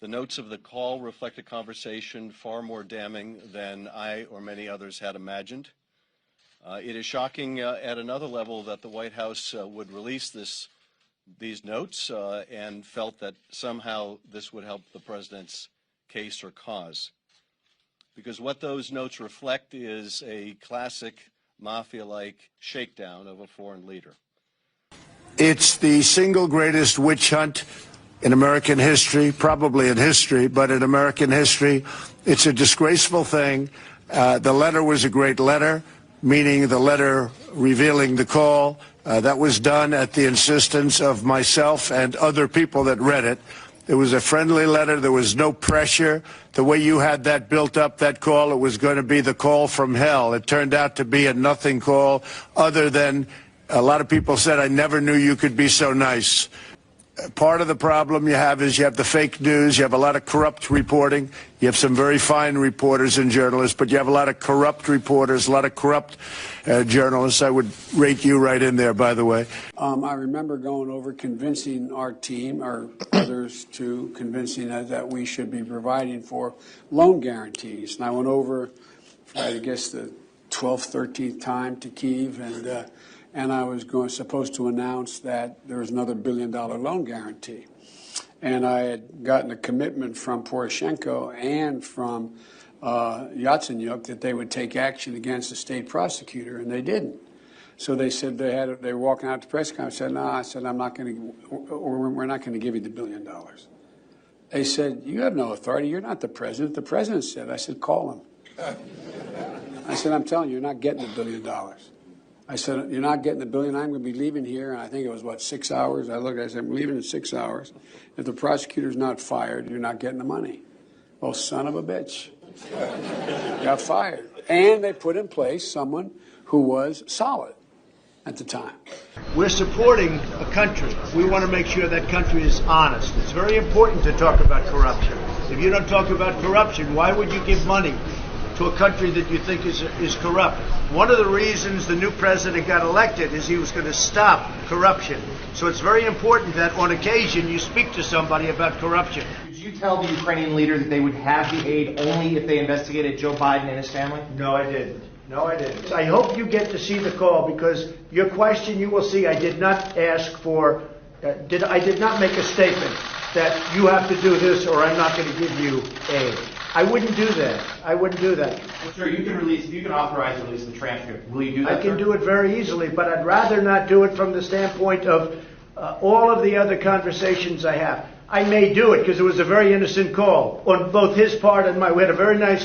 The notes of the call reflect a conversation far more damning than I or many others had imagined. It is shocking at another level that the White House would release these notes and felt that somehow this would help the president's case or cause. Because what those notes reflect is a classic mafia-like shakedown of a foreign leader. It's the single greatest witch hunt in American history, probably in history, but in American history. It's a disgraceful thing. The letter was a great letter, meaning the letter revealing the call. That was done at the insistence of myself and other people that read it. It was a friendly letter. There was no pressure. The way you had that built up, that call, it was going to be the call from hell. It turned out to be a nothing call, other than a lot of people said, I never knew you could be so nice. Part of the problem you have is you have the fake news. You have a lot of corrupt reporting. You have some very fine reporters and journalists, but you have a lot of corrupt reporters, a lot of corrupt journalists. I would rate you right in there, by the way. I remember going over convincing our team, or others too, convincing us that we should be providing for loan guarantees. And I went over, I guess, the 12th, 13th time to Kyiv, and I was supposed to announce that there was another $1 billion loan guarantee. And I had gotten a commitment from Poroshenko and from Yatsenyuk that they would take action against the state prosecutor, and they didn't. So they said they were walking out to press conference. I said, no, I said, we're not going to give you the $1 billion. They said, you have no authority. You're not the president. The president said. I said, call him. I said, I'm telling you, you're not getting the $1 billion. I said, you're not getting the $1 billion. I'm going to be leaving here. And I think it was, 6 hours? I said, I'm leaving in 6 hours. If the prosecutor's not fired, you're not getting the money. Well, son of a bitch. Got fired. And they put in place someone who was solid at the time. We're supporting a country. We want to make sure that country is honest. It's very important to talk about corruption. If you don't talk about corruption, why would you give money to a country that you think is corrupt? One of the reasons the new president got elected is he was going to stop corruption. So it's very important that on occasion you speak to somebody about corruption. Did you tell the Ukrainian leader that they would have the aid only if they investigated Joe Biden and his family? No, I didn't. No, I didn't. I hope you get to see the call, because your question, you will see, I did not ask for, I did not make a statement that you have to do this or I'm not going to give you aid. I wouldn't do that. I wouldn't do that. Well, sir, you can authorize the release of the transcript. Will you do that, I can sir? do it very easily, but I'd rather not do it from the standpoint of all of the other conversations I have. I may do it because it was a very innocent call on both his part and mine. We had a very nice